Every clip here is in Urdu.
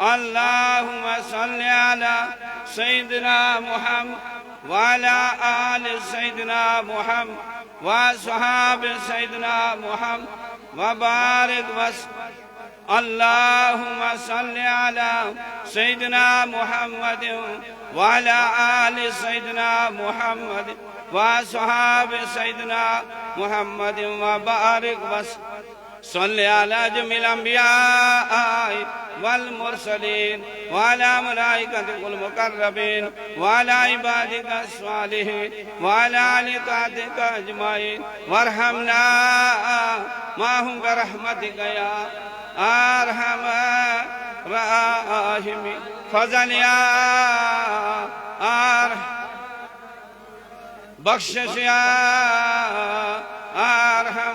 اللهم صل على سيدنا محمد وعلى آل سيدنا محمد وأصحاب سيدنا محمد وبارك وسلم اللهم صل على سيدنا محمد وعلى آل سيدنا محمد وأصحاب سيدنا محمد وبارك وسلم صل على جميع الأنبياء والمرسلين وعلى ملائكتك المقربين وعلى عبادك الصالحين وعلى آل طاعتك أجمعين وارحمنا معهم برحمتك يا أرحم الراحمين فضل يا بخشش يا أرحم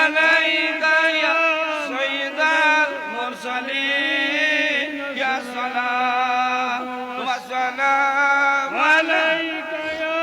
عليك يا سيد المرسلين يا صلاة والسلام عليك يا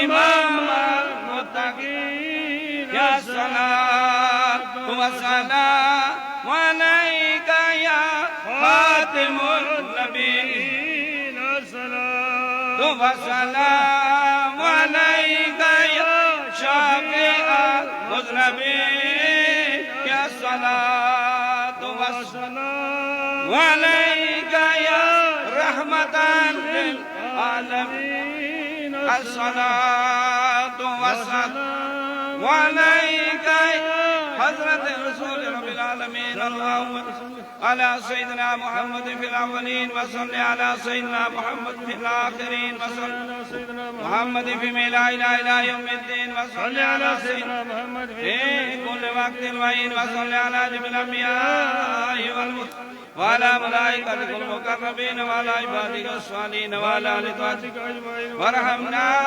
إمام المتقين يا صلاة والسلام عليك يا خاتم النبيين يا صلاة والسلام عليك يا شافع المذنبين يا صلاة والسلام عليك يا رحمة للعالمين الصلاة والسلام عليك يا حضرة رسول رب العالمين اللهم على سيدنا محمد في الأولين وصل على سيدنا محمد في الآخرين وصل محمد في لا إله إلا يوم الدين وصل على سيدنا محمد في كل وقت وحين وصل على جميع الأنبياء والمرسلين وعلى ملائكتك المقربين وعلى عبادك الصالحين وعلى آل طاعتك أجمعين وارحمنا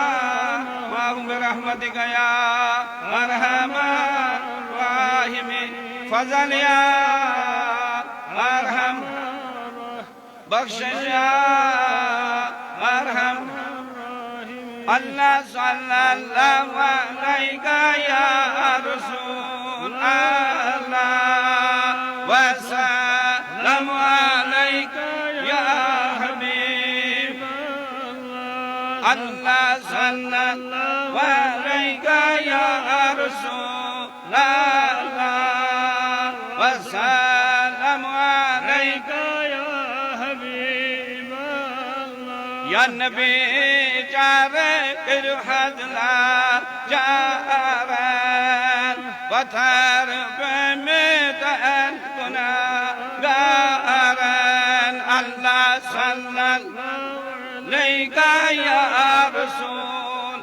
معهم برحمتك يا أرحم الراحمين فضل يا أرحم بخشش يا أرحم الله صلى الله عليك يا رسول الله وسلم عليك يا حبيب الله صلى الله عليك يا رسول الله وسلم عليك يا حبيب الله يا نبي جارك الحدلا جارا وترب متأن كنا جارا الله صلى الله عليك يا رسول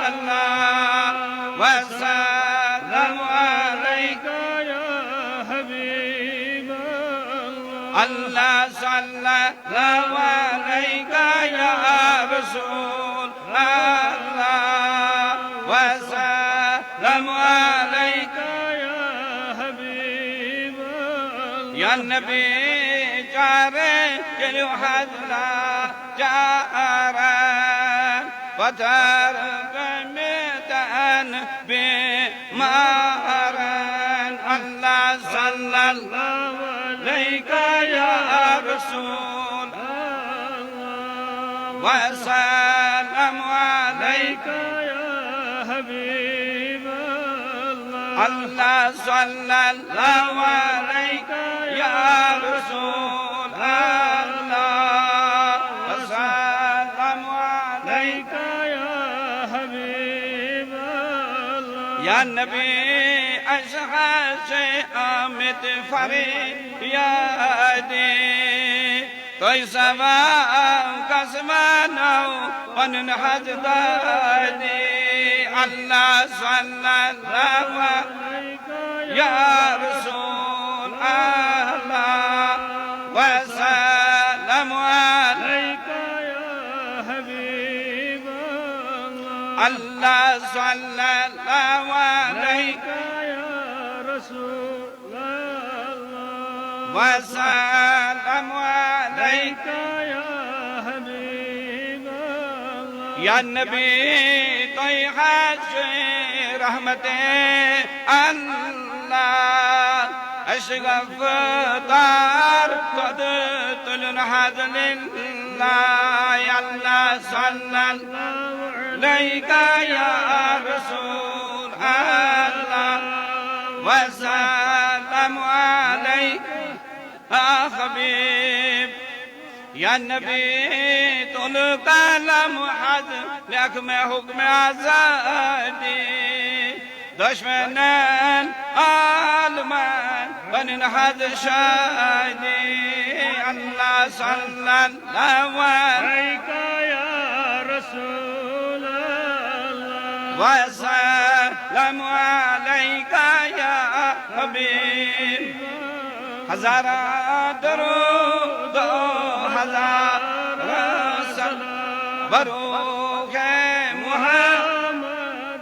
الله وسلم عليك يا حبيب الله صلى الله عليك يا رسول الله وسلم عليك يا حبيب يا النبي جارك الحدلا جارا وترك متأن بمارا الله صلى الله عليك يا رسول الله وسلم عليك يا حبيب الله الله صلى الله عليك يا رسول الله وسلم عليك يا حبيب الله يا نبي أشخاص آمد فريادي توي سبا كسمانو وننحج دادي الله صلى الله عليك يا رسول الله وسلم عليك يا حبيب الله الله صلى الله عليك يا رسول الله وسلم عليك يا حبيب الله يا نبي طيحة رحمته الله أشغف طار قد تلنحد لله يا الله صلى الله عليك يا رسول الله وسلم عليك يا حبيب يا نبي طول كلام حد لك ما حكم عزادي دشمنان عالمان وننحد شادي الله صلى الله عليك يا رسول الله وسلم عليك يا حبيب هزار درود هزار سلام بروح محمد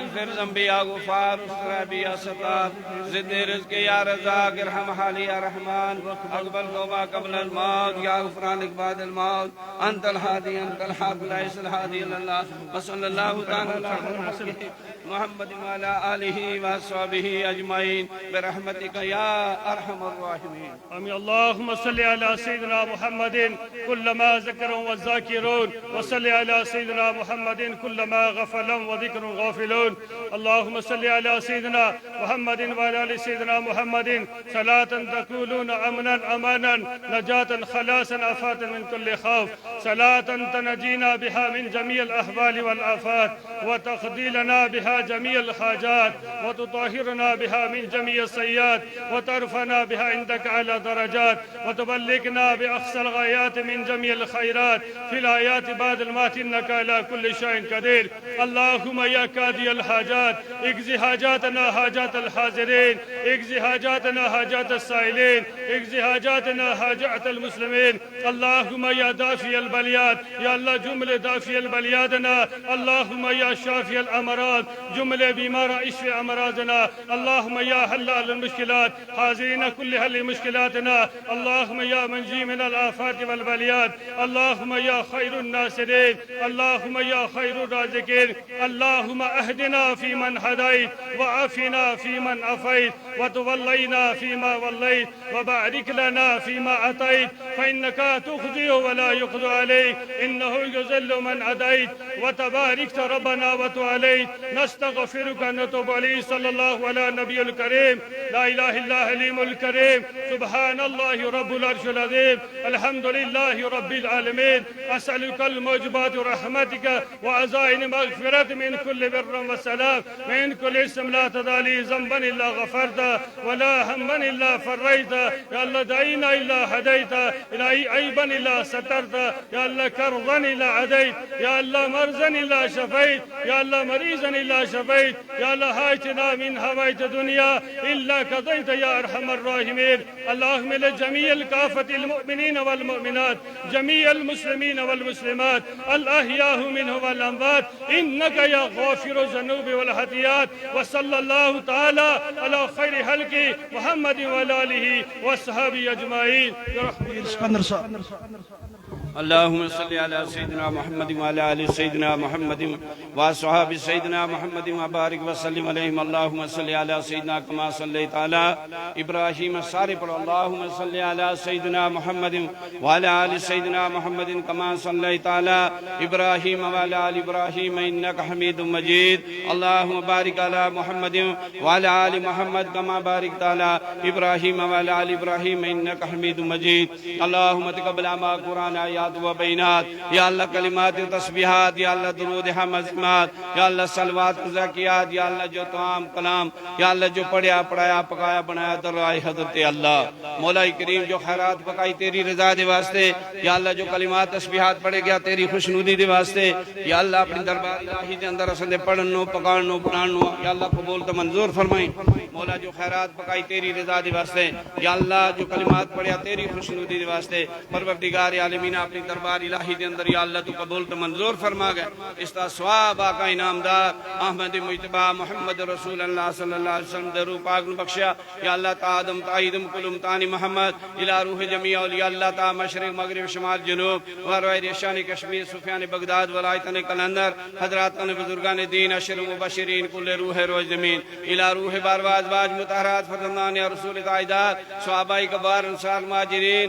اغفر ذنبي يا غفار استر بي يا ستار زد رزقي يا رزاق ارحم حالي يا رحمن اقبل توبة قبل الموت يا غفرانك بعد الموت انت الهادي انت الحق ليس الهادي الا الله وصلى الله تعالى على محمد وعلى اله وصحبه اجمعين برحمتك يا ارحم الراحمين امين. اللهم صل على سيدنا محمد كلما ذكرهم والذاكرون وصل على سيدنا محمد كلما غفلهم وذكر غافلون. اللهم صل على سيدنا محمد وعلى ال سيدنا محمد صلاة تقولون امنا امانا نجاة خلاصا افات من كل خوف صلاة تنجينا بها من جميع الاحوال والافات وتقضي لنا بها جميع الحاجات وتطهرنا بها من جميع السيئات وترفعنا بها عندك على درجات وتبلغنا باقصى الغايات من جميع الخيرات في الايات بعد الموت انك على كل شيء قدير. اللهم يا قاضي الحاجات اقضي حاجاتنا حاجات الحاضرين اقضي حاجاتنا حاجات السائلين اقضي حاجاتنا حاجات المسلمين. اللهم يا دافي البليات يا الله جمله دافي البلياتنا. اللهم يا شافي الامراض جمله بمار اشفي امراضنا. اللهم يا حلال المشكلات حاضرين كل حل مشكلاتنا. اللهم يا منجي من الافات والبليات. اللهم يا خير الناصرين. اللهم يا خير الرازقين. اللهم اهدنا فيمن هديت وعافنا فيمن عافيت وتولينا فيما وليت وبارك لنا فيما اعطيت فانك تخزي ولا يقضى عليك انه يذل من هديت وتباركت ربنا وتعاليت. نستغفرك ونتوب عليه. صلى الله على النبي الكريم. لا اله الا حليم الكريم. سبحان الله رب العرش العظيم. الحمد لله رب العالمين. اسالك الموجبات رحمتك وعزائم مغفرة من كل بر وسلام من كل اسم لا تدع لي ذنبا الا غفرته ولا هما الا فريته. يا الله دعينا الا هديته الهي عيبا الا سترته. يا الله كرضا الا عديت. يا الله مرزا الا شفيت. يا الله مريضا الا شفيت. يا الله حاجتنا من هويت دنيا الا قضيت يا ارحم الراحمين. اللهم لجميع كافة المؤمنين والمؤمنات جميع المسلمين والمسلمات الاحياء منهم والاموات انك يا غافر الذنوب والخطيئات. وصلى الله تعالى على خير خلق محمد وعلى اله وصحبه اجمعين. اللهم صل على سيدنا محمد وعلى ال سيدنا محمد واصحاب سيدنا محمد وبارك وسلم عليهم. اللهم صل على سيدنا كما صليت على ابراهيم سارے پر اللهم صل على سيدنا محمد وعلى ال سيدنا محمد كما صليت على ابراهيم وعلى ال ابراهيم انك حميد مجيد. اللهم بارك على محمد وعلى ال محمد كما باركت على ابراهيم وعلى ال ابراهيم انك حميد مجيد. اللهم تقبل ما قرآن آیات و بینات. یا اللہ کلمات و تسبیحات. یا اللہ درود حمزمات. یا اللہ صلوات و زکیات. یا اللہ جو تمام کلام یا اللہ جو پڑھیا پڑھایا پکایا بنایا درائے حضرت اللہ مولا کریم جو خیرات پکائی تیری رضا دے واسطے. یا اللہ جو کلمات تسبیحات پڑھے گیا تیری خوشنودی دے واسطے. یا اللہ اپنی دربار الہی دے اندر اسندے پڑھنو پکانو بنانو یا اللہ قبول تو منظور فرمائیں. مولا جو خیرات پکائی تیری رضا دے واسطے. یا اللہ جو کلمات پڑھیا تیری خوشنودی دے واسطے. پروردگار عالمین اپنی دربار الہی دے اندر یا اللہ تو قبول تو منظور فرما گئے. اس کا ثواب آقا انعامدار احمد مجتبی محمد رسول اللہ صلی اللہ علیہ وسلم درو پاک نو بخشیا. یا اللہ تعدم تعیدم کلم تانی محمد الہ روح جمیع اولیاء اللہ تعالی مشرق مغرب شمال جنوب وروائے ریشان کشمیر سفیان بغداد ولایتن کلندر حضراتن بزرگان دین اشر مبشرین کل روح روز زمین الہ روح بارواز باج مطہرات فرزندان رسول تعیدات صحابہ کبار انصار ماجرین